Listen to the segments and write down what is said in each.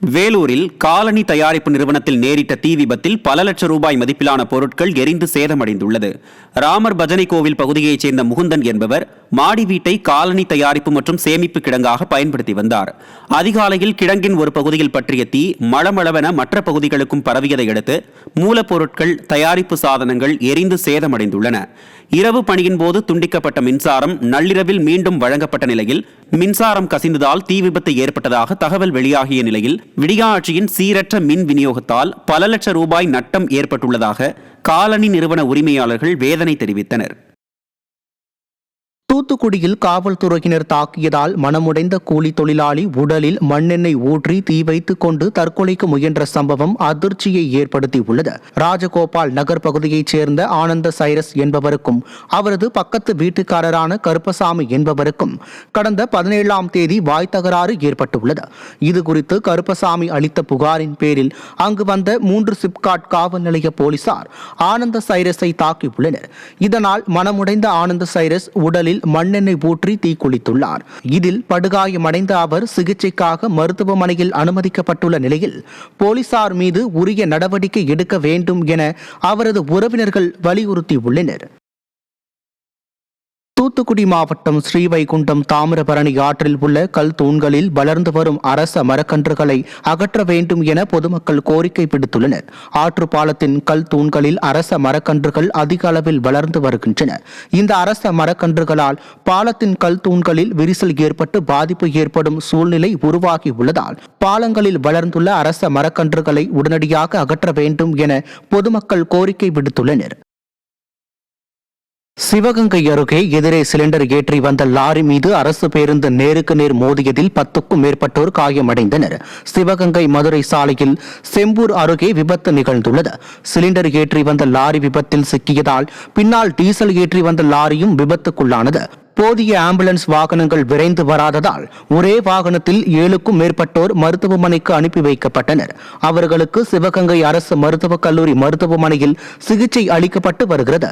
வேலூரில் காலணி தயாரிப்பு நிறுவனத்தில் நேரிட்ட தீ விபத்தில் பல லட்சம் ரூபாய் மதிப்பிலான பொருட்கள் எரிந்து சேதமடைந்துள்ளது. ராமர் பஜனை கோவில் பகுதியைச் சேர்ந்த முகுந்தன் என்பவர் மாடி வீட்டை காலணி தயாரிப்பு மற்றும் சேமிப்பு கிடங்காக பயன்படுத்தி வந்தார். அதிகாலையில் கிடங்கின் ஒரு பகுதியில் பற்றிய தீ மளமளவென மற்ற பகுதிகளுக்கும் பரவியதை அடுத்து மூலப்பொருட்கள், தயாரிப்பு சாதனங்கள் எரிந்து சேதமடைந்துள்ளன. இரவு பணியின் போது துண்டிக்கப்பட்ட மின்சாரம் நள்ளிரவில் மீண்டும் வழங்கப்பட்ட நிலையில் மின்சாரம் கசிந்ததால் தீ விபத்து ஏற்பட்டதாக தகவல் வெளியாகிய நிலையில் விடியா ஆட்சியின் சீரற்ற மின் விநியோகத்தால் பல லட்சம் ரூபாய் நட்டம் ஏற்பட்டுள்ளதாக காலணி நிறுவன உரிமையாளர்கள் வேதனை தெரிவித்தனர். தூத்துக்குடியில் காவல்துறையினர் தாக்கியதால் மனமுடைந்த கூலி தொழிலாளி உடலில் மண்ணெண்ணெய் ஊற்றி தீ வைத்துக் கொண்டு தற்கொலைக்கு முயன்ற சம்பவம் அதிர்ச்சியை ஏற்படுத்தியுள்ளது. ராஜகோபால் நகர் பகுதியைச் சேர்ந்த ஆனந்த சைரஸ் என்பவருக்கும் அவரது பக்கத்து வீட்டுக்காரரான கருப்பசாமி என்பவருக்கும் கடந்த 17ஆம் தேதி வாய் தகராறு ஏற்பட்டுள்ளது. இதுகுறித்து கருப்பசாமி அளித்த புகாரின் பேரில் அங்கு வந்த 3 சிப்காட் காவல் நிலைய போலீசார் ஆனந்த சைரஸை தாக்கியுள்ளனர். இதனால் மனமுடைந்த ஆனந்த சைரஸ் உடலில் மண்ணெண்ணெய் ஊற்றி தீக்குளித்துள்ளார். இதில் படுகாயமடைந்த அவர் சிகிச்சைக்காக மருத்துவமனையில் அனுமதிக்கப்பட்டுள்ள நிலையில் போலீசார் மீது உரிய நடவடிக்கை எடுக்க வேண்டும் என அவரது உறவினர்கள் வலியுறுத்தியுள்ளனர். தூத்துக்குடி மாவட்டம் ஸ்ரீவைகுண்டம் தாமிரபரணி ஆற்றில் உள்ள கல் தூண்களில் வளர்ந்து வரும் அரச மரக்கன்றுகளை அகற்ற வேண்டும் என பொதுமக்கள் கோரிக்கை விடுத்துள்ளனர். ஆற்று பாலத்தின் கல் தூண்களில் அரச மரக்கன்றுகள் அதிக அளவில் வளர்ந்து வருகின்றன. இந்த அரச மரக்கன்றுகளால் பாலத்தின் கல் தூண்களில் விரிசல் ஏற்பட்டு பாதிப்பு ஏற்படும் சூழ்நிலை உருவாகியுள்ளதால் பாலங்களில் வளர்ந்துள்ள அரச மரக்கன்றுகளை உடனடியாக அகற்ற வேண்டும் என பொதுமக்கள் கோரிக்கை விடுத்துள்ளனர். சிவகங்கை அருகே எதிரே சிலிண்டர் ஏற்றி வந்த லாரி மீது அரசு பேருந்து நேருக்கு நேர் மோதியதில் 10க்கும் மேற்பட்டோர் காயமடைந்தனர். சிவகங்கை மதுரை சாலையில் செம்பூர் அருகே விபத்து நிகழ்ந்துள்ளது. சிலிண்டர் ஏற்றி வந்த லாரி விபத்தில் சிக்கியதால் பின்னால் டீசல் ஏற்றி வந்த லாரியும் விபத்துக்குள்ளானது. போதிய ஆம்புலன்ஸ் வாகனங்கள் விரைந்து வராததால் ஒரே வாகனத்தில் 7க்கும் மேற்பட்டோர் மருத்துவமனைக்கு அனுப்பி வைக்கப்பட்டனர். அவர்களுக்கு சிவகங்கை அரசு மருத்துவக் கல்லூரி மருத்துவமனையில் சிகிச்சை அளிக்கப்பட்டு வருகிறது.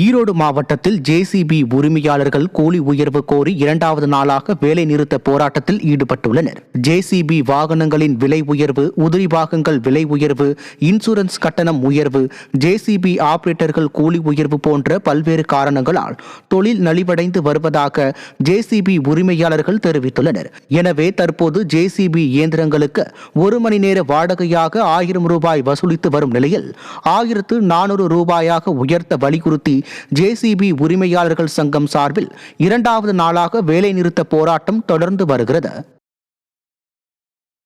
ஈரோடு மாவட்டத்தில் ஜேசிபி உரிமையாளர்கள் கூலி உயர்வு கோரி 2வது நாளாக வேலை நிறுத்த போராட்டத்தில் ஈடுபட்டுள்ளனர். ஜேசிபி வாகனங்களின் விலை உயர்வு, உதிரி பாகங்கள் விலை உயர்வு, இன்சூரன்ஸ் கட்டணம் உயர்வு, ஜேசிபி ஆபரேட்டர்கள் கூலி உயர்வு போன்ற பல்வேறு காரணங்களால் தொழில் நலிவடைந்து வருவதாக ஜேசிபி உரிமையாளர்கள் தெரிவித்துள்ளனர். எனவே தற்போது ஜேசிபி இயந்திரங்களுக்கு 1 மணி நேர வாடகையாக 1000 ரூபாய் வசூலித்து வரும் நிலையில் 1400 ரூபாயாக உயர்த்த வலியுறுத்தி ஜேசிபி உரிமையாளர்கள் சங்கம் சார்பில் 2வது நாளாக வேலை நிறுத்த போராட்டம் தொடர்ந்து வருகிறது.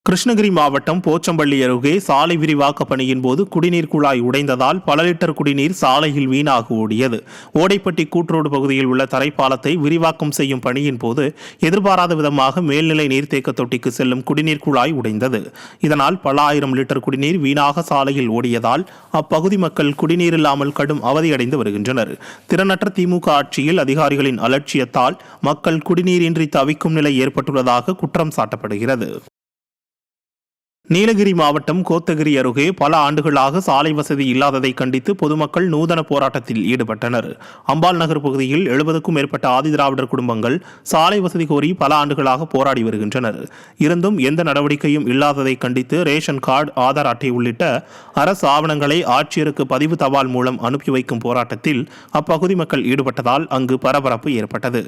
கிருஷ்ணகிரி மாவட்டம் போச்சம்பள்ளி அருகே சாலை விரிவாக்க பணியின் போது குடிநீர் குழாய் உடைந்ததால் பல லிட்டர் குடிநீர் சாலையில் வீணாக ஓடியது. ஓடைப்பட்டி கூட்ரோடு பகுதியில் உள்ள தரைப்பாலத்தை விரிவாக்கம் செய்யும் பணியின் போது எதிர்பாராத விதமாக மேல்நிலை நீர்த்தேக்க தொட்டிக்கு செல்லும் குடிநீர் குழாய் உடைந்தது. இதனால் பல ஆயிரம் லிட்டர் குடிநீர் வீணாக சாலையில் ஓடியதால் அப்பகுதி மக்கள் குடிநீர் இல்லாமல் கடும் அவதியடைந்து வருகின்றனர். திறனற்ற திமுக ஆட்சியில் அதிகாரிகளின் அலட்சியத்தால் மக்கள் குடிநீரின்றி தவிக்கும் நிலை ஏற்பட்டுள்ளதாக குற்றம் சாட்டப்படுகிறது. நீலகிரி மாவட்டம் கோத்தகிரி அருகே பல ஆண்டுகளாக சாலை வசதி இல்லாததை கண்டித்து பொதுமக்கள் நூதன போராட்டத்தில் ஈடுபட்டனர். அம்பாள் நகர் பகுதியில் 70க்கும் மேற்பட்ட ஆதிதிராவிடர் குடும்பங்கள் சாலை வசதி கோரி பல ஆண்டுகளாக போராடி வருகின்றனர். இருந்தும் எந்த நடவடிக்கையும் இல்லாததை கண்டித்து ரேஷன் கார்டு, ஆதார் அட்டை உள்ளிட்ட அரசு ஆவணங்களை ஆட்சியருக்கு பதிவு தபால் மூலம் அனுப்பி வைக்கும் போராட்டத்தில் அப்பகுதி மக்கள் ஈடுபட்டதால் அங்கு பரபரப்பு ஏற்பட்டது.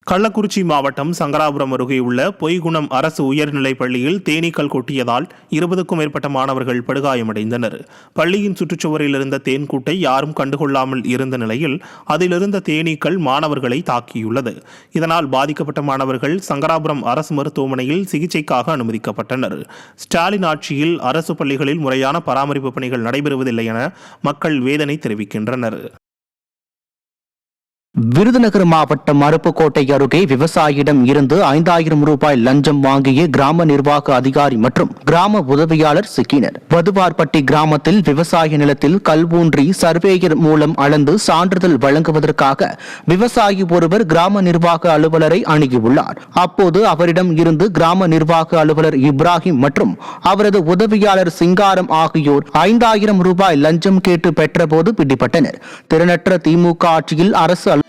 கள்ளக்குறிச்சி மாவட்டம் சங்கராபுரம் அருகே உள்ள பொய்குணம் அரசு உயர்நிலைப் பள்ளியில் தேனீக்கள் கொட்டியதால் 20க்கும் மேற்பட்ட மாணவர்கள் படுகாயமடைந்தனர். பள்ளியின் சுற்றுச்சுவரில் இருந்த தேன்கூட்டை யாரும் கண்டுகொள்ளாமல் இருந்த நிலையில் அதிலிருந்த தேனீக்கள் மாணவர்களை தாக்கியுள்ளது. இதனால் பாதிக்கப்பட்ட மாணவர்கள் சங்கராபுரம் அரசு மருத்துவமனையில் சிகிச்சைக்காக அனுமதிக்கப்பட்டனர். ஸ்டாலின் ஆட்சியில் அரசு பள்ளிகளில் முறையான பராமரிப்பு பணிகள் நடைபெறுவதில்லை என மக்கள் வேதனை தெரிவிக்கின்றனர். விருதுநகர் மாவட்டம் அருப்புக்கோட்டை அருகே விவசாயியிடம் இருந்து 5000 ரூபாய் லஞ்சம் வாங்கிய கிராம நிர்வாக அதிகாரி மற்றும் கிராம உதவியாளர் சிக்கினர். வதுவார்பட்டி கிராமத்தில் விவசாய நிலத்தில் கல் ஊன்றி சர்வேயர் மூலம் அளந்து சான்றிதழ் வழங்குவதற்காக விவசாயி ஒருவர் கிராம நிர்வாக அலுவலரை அணுகியுள்ளார். அப்போது அவரிடம் இருந்து கிராம நிர்வாக அலுவலர் இப்ராஹிம் மற்றும் அவரது உதவியாளர் சிங்காரம் ஆகியோர் 5000 ரூபாய் லஞ்சம் கேட்டு பெற்றபோது பிடிபட்டனர். திறனற்ற திமுக ஆட்சியில் அரசு